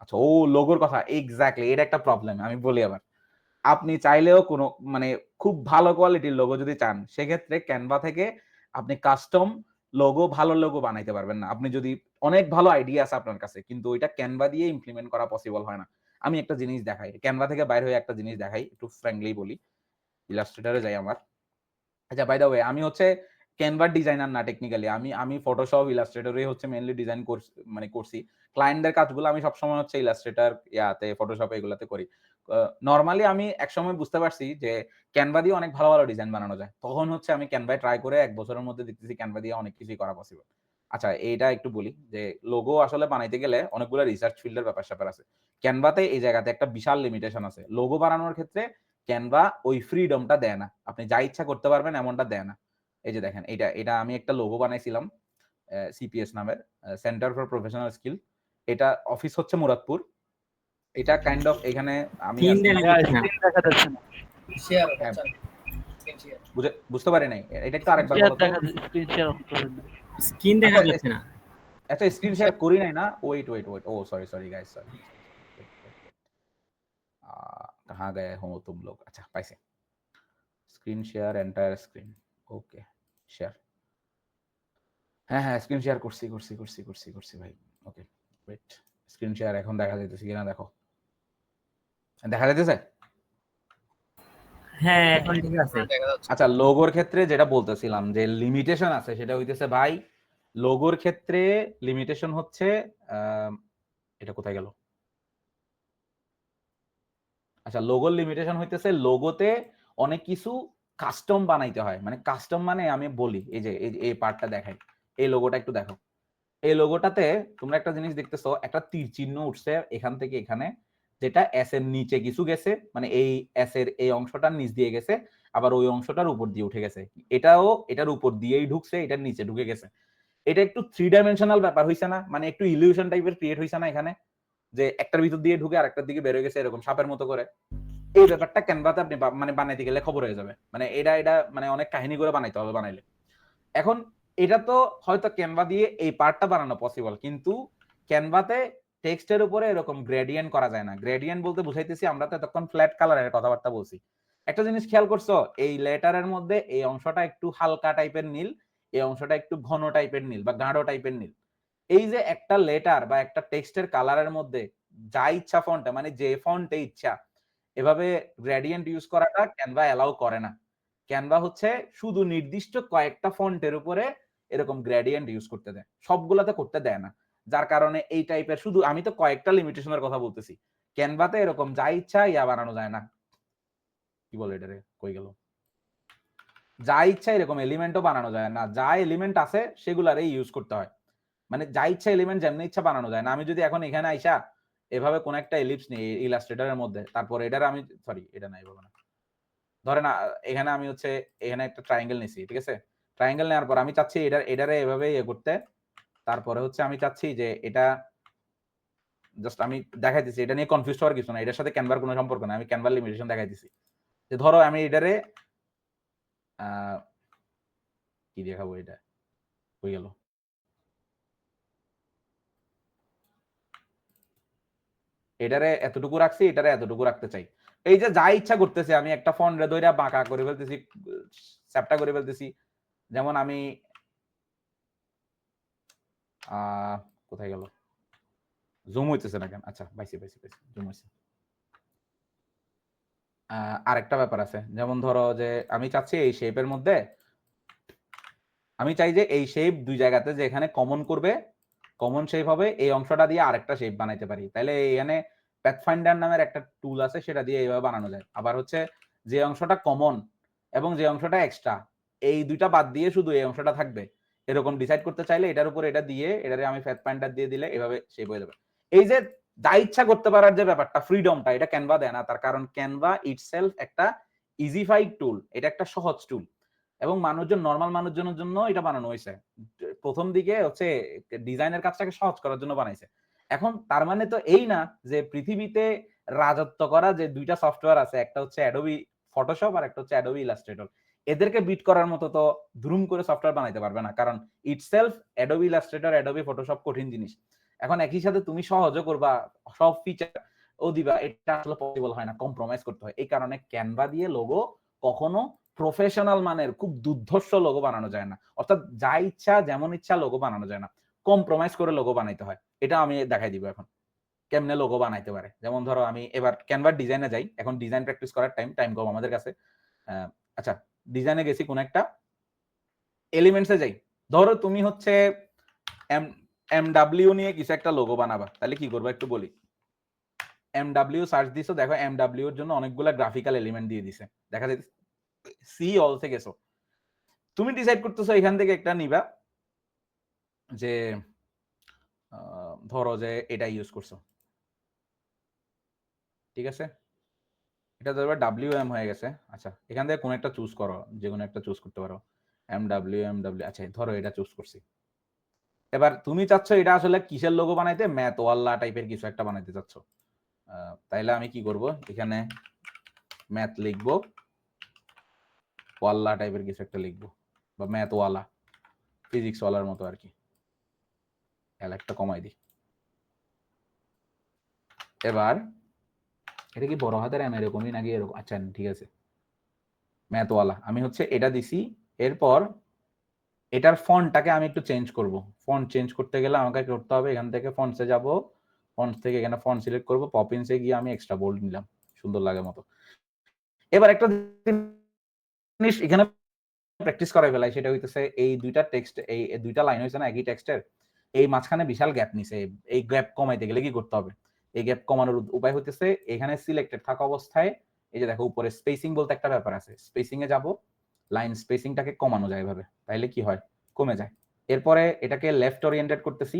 আচ্ছা, ও লোগোর কথা, এক্স্যাক্টলি, এটা একটা প্রবলেম। আমি বলি আবার, আপনি চাইলেও কোনো মানে খুব ভালো কোয়ালিটির লোগো যদি চান, সেক্ষেত্রে ক্যানভা থেকে আপনি কাস্টম লোগো, ভালো লোগো বানাইতে পারবেন না। আপনি যদি অনেক ভালো আইডিয়া আছে আপনার কাছে, কিন্তু ওইটা ক্যানভা দিয়ে ইমপ্লিমেন্ট করা পসিবল হয় না। আমি একটা জিনিস দেখাই, ক্যানভা থেকে বাইরে হয়ে একটা জিনিস দেখাই, একটু ফ্র্যাঙ্কলি বলি। ইলাস্ট্রেটরে যাই আমার। আচ্ছা, বাই দ্য ওয়ে, আমি হচ্ছে ক্যানভার ডিজাইনার না টেকনিক্যালি। আমি ফটোশপ, ইলাস্ট্রেটরে হচ্ছে মেইনলি ডিজাইন করছি। ক্লায়েন্টদের কাজগুলো আমি সবসময় হচ্ছে ইলাস্ট্রেটর, ফটোশপে এগুলাতে করি। নরমালি আমি একসময় বুঝতে পারছি যে ক্যানভা দিয়ে অনেক ভালো, ভালো ডিজাইন বানানো যায়। তখন হচ্ছে আমি ক্যানভায় ট্রাই করে ১ বছরের মধ্যে দেখতেছি ক্যানভা দিয়ে অনেক কিছুই করা পসিবল। আচ্ছা, এইটা একটু বলি যে লোগো আসলে বানাইতে গেলে অনেকগুলো রিসার্চ ফিল্ডের ব্যাপার-স্যাপার আছে। ক্যানভাতে এই জায়গাতে একটা বিশাল লিমিটেশন আছে। লোগো বানানোর ক্ষেত্রে ক্যানভা ওই ফ্রিডমটা দেয় না। আপনি যা ইচ্ছা করতে পারবেন এমনটা দেয় না। এই যে দেখেন, এটা আমি একটা লোগো বানাইছিলাম সিপিএস নামের, সেন্টার ফর প্রফেশনাল স্কিল। এটা অফিস হচ্ছে মুরাদপুর। এটা কাইন্ড অফ এখানে আমি স্ক্রিন আছি। দেখা যাচ্ছে না। শেয়ার হ্যাঁ, স্ক্রিন শেয়ার বুঝতে পারি নাই। এটা একটু আরেকবার শেয়ার বলো তো। দেখা স্ক্রিন শেয়ার অফ করে দেন। স্ক্রিন দেখা আচ্ছা, যাচ্ছে না। আচ্ছা, স্ক্রিন শেয়ার করি নাই না? Wait. Oh sorry guys, sorry. Wait. कहाँ गए हो तुम लोग? अच्छा, পাইছি। Screen share, entire screen. Okay, share. হ্যাঁ, স্ক্রিন শেয়ার করছি ভাই। ওকে, ওয়েট। স্ক্রিন শেয়ার এখন দেখা যাইতেছে কিনা দেখো। দেখা যাইতেছে? হ্যাঁ, এখন ঠিক আছে। দেখা যাচ্ছে। আচ্ছা, লোগোর ক্ষেত্রে যেটা বলতেছিলাম যে লিমিটেশন আছে, সেটা হইতেছে ভাই, লোগোর ক্ষেত্রে লিমিটেশন হচ্ছে এটা কোথায় গেল? আচ্ছা, লোগোর লিমিটেশন হইতেছে লোগোতে অনেক কিছু কাস্টম বানাইতে হয়। মানে কাস্টম মানে আমি বলি, এই পার্টটা দেখাই। এই লোগোটা একটু দেখো। এই লোগোটাতে তোমরা একটা জিনিস দেখতেছো, একটা তীর চিহ্ন উঠছে এখান থেকে এখানে, যেটা এস এর নিচে কিছু গেছে, মানে এই এস এর এই অংশটার নিচ দিয়ে গেছে, আবার ওই অংশটার উপর দিয়ে উঠে গেছে। এটাও এটার উপর দিয়েই ঢুকছে, এটার নিচে ঢুকে গেছে। এটা একটু 3 ডাইমেনশনাল ব্যাপার হইছে না? মানে একটু ইলিউশন টাইপের ক্রিয়েট হইছে না এখানে? যে একটার ভিতর দিয়ে ঢুকে আরেকটার দিকে বের হয়ে গেছে এরকম সাপের মতো করে। এই ব্যাপারটা ক্যানভাতে আপনি মানে বানাইতে গেলে খবর হয়ে যাবে। মানে এটা মানে অনেক কাহিনী করে বানাইতে হবে বানাইলে। এখন এটা তো হয়তো ক্যানভা দিয়ে এই পার্টটা বানানো পসিবল, কিন্তু ক্যানভাতে টেক্সটের উপরে এরকম গ্রেডিয়েন্ট করা যায় না। গ্রেডিয়েন্ট বলতে বুঝাইতেছি, আমরা তো এতক্ষণ ফ্ল্যাট কালারের কথাবার্তা বলছি। একটা জিনিস খেয়াল করছো, এই লেটারের মধ্যে এই অংশটা একটু হালকা টাইপের নীল, এই অংশটা একটু ঘন টাইপের নীল বা গাঢ় টাইপের নীল। এই যে একটা লেটার বা একটা টেক্সটের কালারের মধ্যে যা ইচ্ছা ফন্টে, মানে যে ফন্টে ইচ্ছা এভাবে গ্রেডিয়েন্ট ইউজ করাটা ক্যানভা অ্যালাউ করে না। ক্যানভা হচ্ছে শুধু নির্দিষ্ট কয়েকটা ফন্টের উপরে এরকম গ্রেডিয়েন্ট ইউজ করতে দেয়, সবগুলাতে করতে দেয় না। যার কারণে এই টাইপের, শুধু আমি তো কয়েকটা লিমিটেশনের কথা বলতেছি, ক্যানভাতে এরকম যা ইচ্ছা ইয়া বানানো যায় না। কি বলে এটারে, কই গেল? যা ইচ্ছা এরকম এলিমেন্টও বানানো যায় না। যা এলিমেন্ট আছে সেগুলারই ইউজ করতে হয়। মানে যা ইচ্ছা এলিমেন্ট যেমনি ইচ্ছা বানানো যায় না। আমি যদি এখন এখানে আইসা এভাবে কোন একটা এলিপস নিই ইলাস্ট্রেটরের মধ্যে, তারপর এটার আমি এটা নাই বাবা না, ধরেন এখানে আমি হচ্ছে এখানে একটা ট্রায়াঙ্গেল নিছি, ঠিক আছে? ট্রায়াঙ্গেল নেওয়ার পর আমি চাচ্ছি এটারে এভাবে ইয়ে করতে। তারপরে হচ্ছে আমি চাচ্ছি যে এটা জাস্ট আমি দেখাইতেছি, এটা নিয়ে কনফিউজ হওয়ার কিছু না, এটার সাথে ক্যানভার কোনো সম্পর্ক না। আমি ক্যানভার লিমিটেশন দেখাইতেছি যে ধরো আমি এটারে কি দেখাবো, এটা হয়ে গেল। এটারে এতটুকু রাখছি, এটারে এতটুকু রাখতে চাই। এই যে যা ইচ্ছা করতেছে, আমি একটা ফন্ট রে ধইরা বাঁকা করে ফেলতেছি, চ্যাপটা করে ফেলতেছি। যেমন আমি কোথায় গেল, জুম হইতেছে না কেন? আচ্ছা, পাইছি, জুম হইছে। আরেকটা ব্যাপার আছে, যেমন ধরো যে আমি চাচ্ছি এই শেপের মধ্যে, আমি চাই যে এই শেপ দুই জায়গাতে যে এখানে কমন করবে, কমন শেপ হবে, এই অংশটা দিয়ে আরেকটা শেপ বানাইতে পারি। তাহলে এখানে প্যাথফাইন্ডার নামের একটা টুল আছে, সেটা দিয়ে এইভাবে বানানো যায়। আবার হচ্ছে যে অংশটা কমন এবং যে অংশটা এক্সট্রা, এই দুইটা বাদ দিয়ে শুধু এই অংশটা থাকবে, এরকম ডিসাইড করতে চাইলে এটার উপর এটা দিয়ে, এটারে আমি প্যাথফাইন্ডার দিয়ে দিলে এভাবে শেপ হয়ে যাবে। এই যে যা ইচ্ছা করতে পারার যে ব্যাপারটা, ফ্রিডমটা, এটা ক্যানভা দেয় না। তার কারণ ক্যানভা ইটসেলফ একটা ইজিফাইড টুল, এটা একটা সহজ টুল, এবং মানুষজন, নরমাল মানুষজনের জন্য এটা বানানো হয়েছে। প্রথম দিকে হচ্ছে ডিজাইনের কাজটাকে সহজ করার জন্য বানাইছে। এখন তার মানে তো এই না যে পৃথিবীতে রাজত্ব করা যে দুইটা সফটওয়্যার আছে, একটা হচ্ছে অ্যাডোবি ফটোশপ আর একটা হচ্ছে অ্যাডোবি ইলাস্ট্রেটর, এদেরকে বিট করার মতো তো ধুম করে সফটওয়্যার বানাইতে পারবে না। কারণ itself Adobe Illustrator, Adobe Photoshop কঠিন জিনিস। এখন একই সাথে তুমি সহজও করবা, সব ফিচার ও দিবা, এটা আসলে পসিবল হয় না, কম্প্রোমাইজ করতে হয়। এই কারণে ক্যানভা দিয়ে লোগো কখনো প্রফেশনাল মানের খুব দুর্ধর্ষ লোগো বানানো যায় না, অর্থাৎ যা ইচ্ছা যেমন ইচ্ছা লোগো বানানো যায় না, কম্প্রোমাইজ করে লোগো বানাইতে হয়। এটা আমি দেখাই দিব এখন কেমনে লোগো বানাইতে পারে। যেমন ধরো আমি এবার ক্যানভার ডিজাইনে যাই, এখন ডিজাইন প্র্যাকটিস করার টাইম কম আমাদের কাছে। আচ্ছা, ডিজাইনে গেছি, কোন একটা এলিমেন্টসে যাই। ধরো তুমি হচ্ছে এমডব্লিউ নিয়ে কিছু একটা লোগো বানাবা, তাহলে কি করবো একটু বলি। এমডব্লিউ সার্চ দিছো, দেখো এমডব্লিউ এর জন্য অনেকগুলো গ্রাফিক্যাল এলিমেন্ট দিয়ে দিছে, দেখা যাচ্ছে সি অলসে গেছো। তুমি ডিসাইড করতেছো এখান থেকে একটা নিবা, যে ধরো যে এটা ইউজ করছো, ঠিক আছে, এটা ধরো ডাব্লিউ হয়ে গেছে। আচ্ছা, এখান থেকে কোন একটা চুজ করো, যে কোনো একটা চুজ করতে পারো, এমডব্লিউ। আচ্ছা, ধরো এটা চুজ করছি। এবার তুমি চাচ্ছ এটা আসলে কিসের লোগো বানাইতে, ম্যাথ ওয়াল্লা টাইপের কিছু একটা বানাইতে চাচ্ছ। তাইলে আমি কি করব, এখানে ম্যাথ লিখবো, ওয়াল্লা টাইপের কিছু একটা লিখবো, বা ম্যাথ ওয়ালা, ফিজিক্স ওয়ালার মতো আর কি। একটা কমাই দিই। এবার এটা কি বড় হাতের এম এরকমই নাকি এরকম? আচ্ছা ঠিক আছে, ম্যাথ ওয়ালা আমি হচ্ছে এটা দিছি। এরপর এটার ফন্টটাকে আমি একটু চেঞ্জ করব। ফন্ট চেঞ্জ করতে গেলে আমাকে করতে হবে, এখান থেকে ফন্টসে যাব, ফন্টস থেকে এখানে ফন্ট সিলেক্ট করব, পপিনসে গিয়ে আমি এক্সট্রা বোল্ড নিলাম সুন্দর লাগে মতো। এবার একটা জিনিস এখানে প্র্যাকটিস করাই ফেলাই, সেটা হইতেছে এই দুইটা টেক্সট, এই দুইটা লাইন হইছে না একই টেক্সটের, এই মাঝখানে বিশাল গ্যাপ নিছে। এই গ্যাপ কমাইতে গেলে কি করতে হবে, এই গ্যাপ কমানোর উপায় হইতেছে এখানে সিলেক্টেড থাকা অবস্থায় এই যে দেখো উপরে স্পেসিং বলতে একটা ব্যাপার আছে, স্পেসিং এ যাব, লাইন স্পেসিংটাকে কমানো যায় এভাবে, তাইলে কি হয়, কমে যায়। এরপরে এটাকে লেফট ওরিয়েন্টেড করতেছি,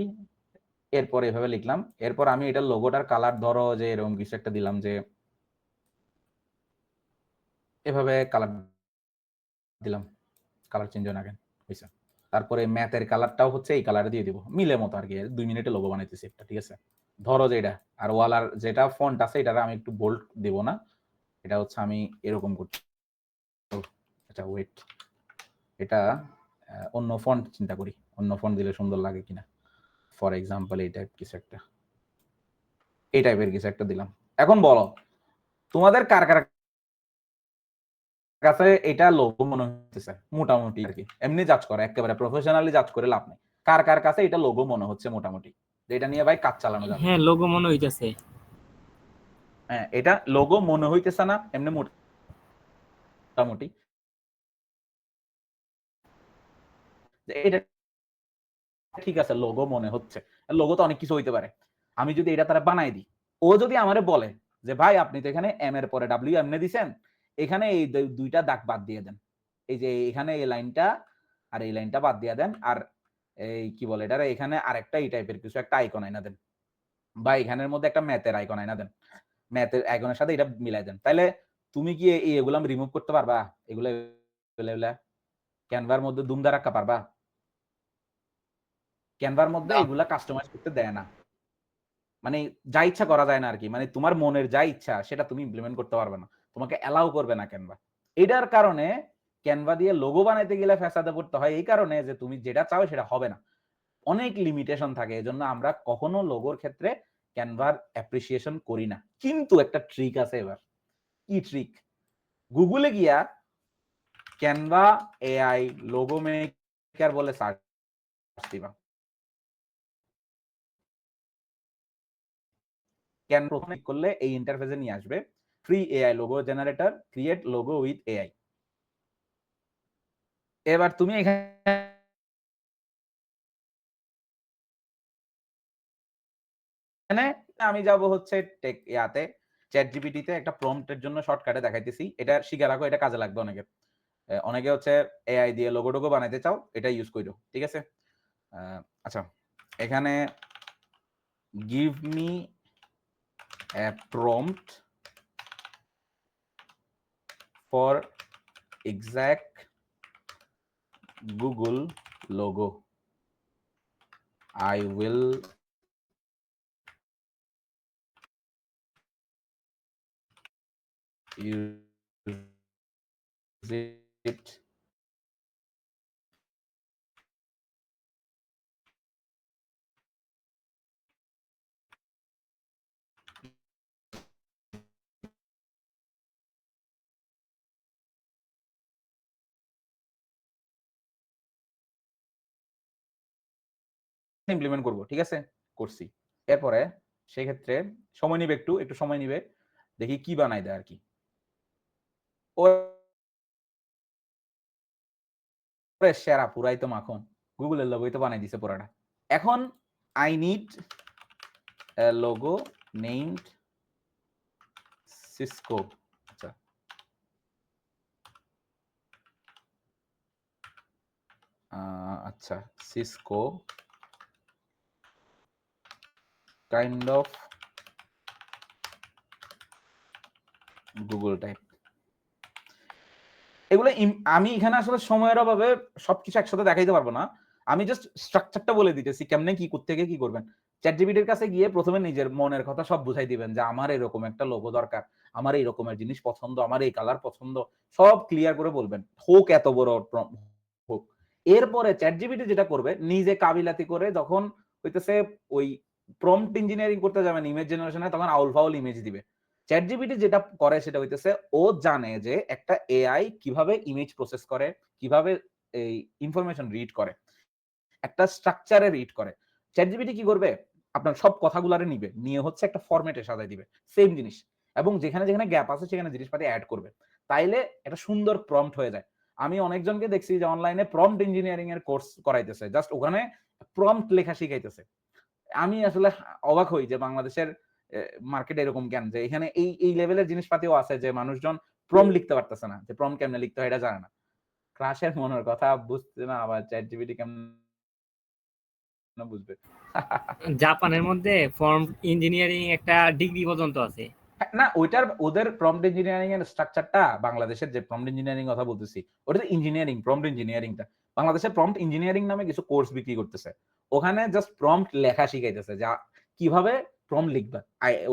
এরপরে এভাবে লিখলাম। এরপর আমি এটা লোগোটার কালার ধরো যে এরকম কিছু একটা দিলাম, যে এভাবে কালার দিলাম, কালার চেঞ্জ হয় না কেন, হয়েছে। তারপরে ম্যাথের কালারটাও হচ্ছে এই কালারে দিয়ে দিব, মিলে মতো আর কি, 2 মিনিটে লোগো বানাইতেছি একটা, ঠিক আছে। ধরো যে এটা, আর ওয়ালার যেটা ফন্ট আছে এটা আমি একটু বোল্ড দেব না, এটা হচ্ছে আমি এরকম করছি। আচ্ছা ওয়েট, এটা অন্য ফন্ট চিন্তা করি, অন্য ফন্ট দিলে সুন্দর লাগে কিনা। ফর এক্সাম্পল এই টাইপ কিছু একটা, এই টাইপের কিছু একটা দিলাম। এখন বলো তোমাদের কার কার কাছে এটা লোগো মনে হচ্ছে, মোটামুটি আর কি, এমনি জাজ করা, একেবারে প্রফেশনালি জাজ করে লাভ নেই। কার কার কাছে এটা লোগো মনে হচ্ছে মোটামুটি, এটা নিয়ে ভাই কাজ চালানো যাবে? হ্যাঁ, লোগো মনে হইতেছে। হ্যাঁ, এটা লোগো মনে হইতেছে না এমনি মোটামুটি, এটা ঠিক আছে লোগো মনে হচ্ছে। লোগো তো অনেক কিছু হইতে পারে, আমি যদি এটা তারা বানাই দিই, ও যদি আমারে বলে যে ভাই আপনি তো এখানে এম এর পরে ডাব্লিউ এমনি দিছেন, এখানে এই দুইটা দাগ বাদ দিয়ে দেন, এই যে এখানে এই লাইনটা আর এই লাইনটা বাদ দিয়ে দেন, আর এই কি বলে এটা, এখানে আরেকটা এই টাইপের কিছু একটা আইকন আইনা দেন, বা এখানের মধ্যে একটা ম্যাথের আইকন আইনা দেন, ম্যাথের আইকনের সাথে এটা মিলাই দেন, তাহলে তুমি কি এগুলো রিমুভ করতে পারবা? এগুলো ক্যানভার মধ্যে দুম দাঁড়াক্কা পারবা? ক্যানভার মধ্যে এগুলা কাস্টমাইজ করতে দেয় না, মানে যা ইচ্ছা করা যায় না আর কি, মানে তোমার মনের যা ইচ্ছা সেটা তুমি ইমপ্লিমেন্ট করতে পারবে না, তোমাকে অ্যালাউ করবে না ক্যানভা। এটার কারণে ক্যানভা দিয়ে লোগো বানাইতে গেলে ফ্যাসাদে পড়তে হয়, এই কারণে যে তুমি যেটা চাও সেটা হবে না, অনেক লিমিটেশন থাকে, এজন্য আমরা কখনো লোগোর ক্ষেত্রে ক্যানভার অ্যাপ্রিসিয়েশন করি না। কিন্তু একটা ট্রিক আছে, এবার কি ট্রিক, গুগলে গিয়া ক্যানভা এআই লোগো মেকার বলে সার্চ দিবা, ক্যান প্রথমে করলে এই ইন্টারফেসে নিয়ে আসবে, free AI logo generator, create logo with AI. এবার তুমি এখানে, আমি যাব হচ্ছে টেক ইয়াতে চ্যাট জিপিটিতে একটা প্রম্পটের জন্য শর্টকাটে দেখাইতেছি, এটা শিখে রাখো, এটা কাজে লাগবে অনেকের। অনেকে হচ্ছে এআই দিয়ে লোগো টোগো বানাইতে চাও, এটা ইউজ করো, ঠিক আছে। আচ্ছা, এখানে give me a prompt for exact Google logo, I will use it implement করব, ঠিক আছে, করছি। এরপরে সেই ক্ষেত্রে সময় নিবে, একটু সময় নিবে, দেখি কি বানাই দেয় আর কি। সেরা, পুরাই তো মাখন, গুগলের লোগোই তো বানাই দিছে পুরাটা। এখন I need a logo named Cisco। আচ্ছা, আচ্ছা, Cisco kind of Google type। এগুলো আমি এখানে আসলে সময়ের অভাবে সবকিছু একসাথে দেখাইতে পারবো না। আমি জাস্ট স্ট্রাকচারটা বলে দিতেছি কেমনে কি করতে গিয়ে কি করবেন। চ্যাটজিপিটির কাছে গিয়ে প্রথমে নিজের মনের কথা সব বুঝাই দিবেন যে আমার এরকম একটা লোগো দরকার, আমার এই রকমের জিনিস পছন্দ, আমার এই কালার পছন্দ, সব ক্লিয়ার করে বলবেন, হোক এত বড় হোক। এরপরে চ্যাটজিপিটি যেটা করবে, নিজে কাবিলাতি করে যখন হইতেছে ওই প্রম্পট ইঞ্জিনিয়ারিং করতে যাবেন ইমেজ জেনারেশনে, তখন আউল ফাউল ইমেজ দিবে। চ্যাটজিপিটি যেটা করে সেটা হইতেছে ও জানে যে একটা এআই কিভাবে ইমেজ প্রসেস করে, কিভাবে এই ইনফরমেশন রিড করে, একটা স্ট্রাকচারে রিড করে। চ্যাটজিপিটি কি করবে, আপনার সব কথাগুলারে নিবে, নিয়ে হচ্ছে একটা ফরম্যাটে সাজাই দিবে সেম জিনিস, এবং যেখানে যেখানে গ্যাপ আছে সেখানে জিনিসপাতি অ্যাড করবে। তাইলে একটা সুন্দর প্রম্পট হয়ে যায়। আমি অনেকজনকে দেখছি যে অনলাইনে প্রম্পট ইঞ্জিনিয়ারিং এর কোর্স করাইতেছে, জাস্ট ওখানে প্রম্পট লেখা শিখাইতেছে। আমি আসলে অবাক হই যে বাংলাদেশের মার্কেট এরকম কেন, যে এখানে এই লেভেলের জিনিসপাতিও আছে যে মানুষজন প্রম লিখতে পারতেছে না, যে প্রম কেমনে লিখতে হয় এটা জানে না। ক্রাশের মনের কথা বুঝতে না, আবার চ্যাট জিপিটি কেমন বুঝবে। জাপানের মধ্যে ফর্ম ইঞ্জিনিয়ারিং একটা ডিগ্রি পর্যন্ত আছে। না, ওইটার ওদের প্রম্পট ইঞ্জিনিয়ারিং এর স্ট্রাকচারটা, বাংলাদেশের যে প্রম্পট ইঞ্জিনিয়ারিং কথা বলতেছি ওটা ইঞ্জিনিয়ারিং, প্রম্পট ইঞ্জিনিয়ারিংটা বাংলাদেশের প্রম্পট ইঞ্জিনিয়ারিং নামে কিছু কোর্স বিক্রি করতেছে। ওখানে জাস্ট প্রম্পট লেখা শিখাইতেছে, যা কিভাবে প্রম্পট লিখবা,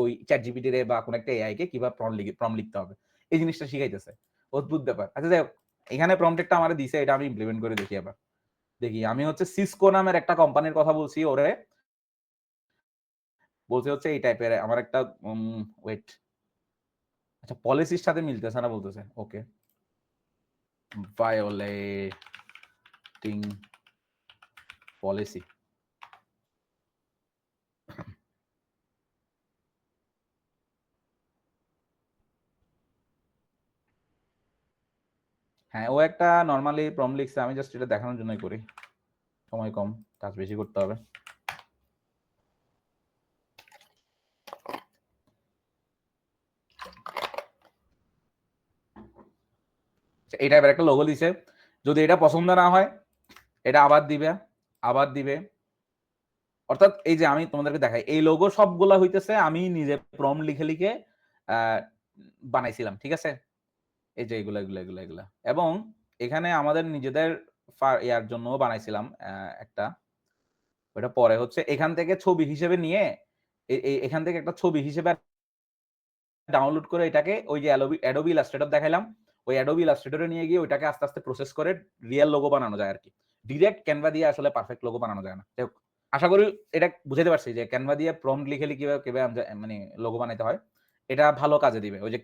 ওই চ্যাট জিপিটি রে বা কোন একটা এআই কে কিভাবে প্রম্পট লিখতে হবে, এই জিনিসটা শিখাইতেছে। অদ্ভুত ব্যাপার। আচ্ছা যাই হোক, এখানে প্রম্পটটা আমার দিছে, এটা আমি ইমপ্লিমেন্ট করে দেখি। আবার দেখি, আমি হচ্ছে সিসকো নামের একটা কোম্পানির কথা বলছি, ওরে বলছে হচ্ছে এই টাইপের আমার একটা ওয়েট, আচ্ছা পলিসির সাথে মিলতেছে না বলতেছে, ওকে, ভায়োলেটিং পলিসি। হ্যাঁ, ও একটা নরমালি প্রম্পট লিখছে, আমি জাস্ট এটা দেখানোর জন্যই করি, সময় কম, কাজ বেশি করতে হবে। এই টাইপের একটা লোগো দিছে, যদি এটা পছন্দ না হয় এটা আবার দিবে। অর্থাৎ এই যে আমি তোমাদেরকে দেখাই, এই লোগো সবগুলা হইতেছে আমি নিজে প্রম্পট লিখে লিখে বানাইছিলাম, ঠিক আছে। এই যে এগুলা, এবং এখানে আমাদের নিজেদের ইয়ার জন্য বানাইছিলাম একটা, ওটা পরে হচ্ছে এখান থেকে ছবি হিসেবে নিয়ে, এখান থেকে একটা ছবি হিসেবে ডাউনলোড করে এটাকে ওই যে অ্যাডোবি ইলাস্ট্রেটর দেখাইলাম, ওই অ্যাডোবি ইলাস্ট্রেটরে নিয়ে গিয়ে ওইটাকে আস্তে আস্তে প্রসেস করে রিয়েল লোগো বানানো যায় আর কি। ডিরেক্ট ক্যানভা দিয়ে আসলে পারফেক্ট লোগো বানানো যায় না। আশা করি এটা বুঝাতে পারছি যে ক্যানভা দিয়ে প্রম্পট লিখে কিভাবে মানে লোগো বানাইতে হয়, এটা ভালো কাজে দিবে। ওই যে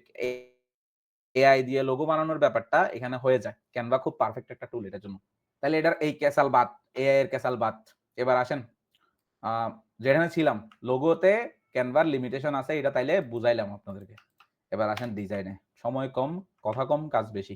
এআই দিয়ে লোগো বানানোর ব্যাপারটা এখানে হয়ে যায়। ক্যানভা খুব পারফেক্ট একটা টুল এটার জন্য। তাহলে এটার এই ক্যাসাল বাদ, এআই এর ক্যাসাল বাদ। এবার আসেন যেখানে ছিলাম, লোগোতে ক্যানভার লিমিটেশন আছে, এটা তাইলে বুঝাইলাম আপনাদেরকে। এবার আসেন ডিজাইনে, সময় কম, কথা কম, কাজ বেশি।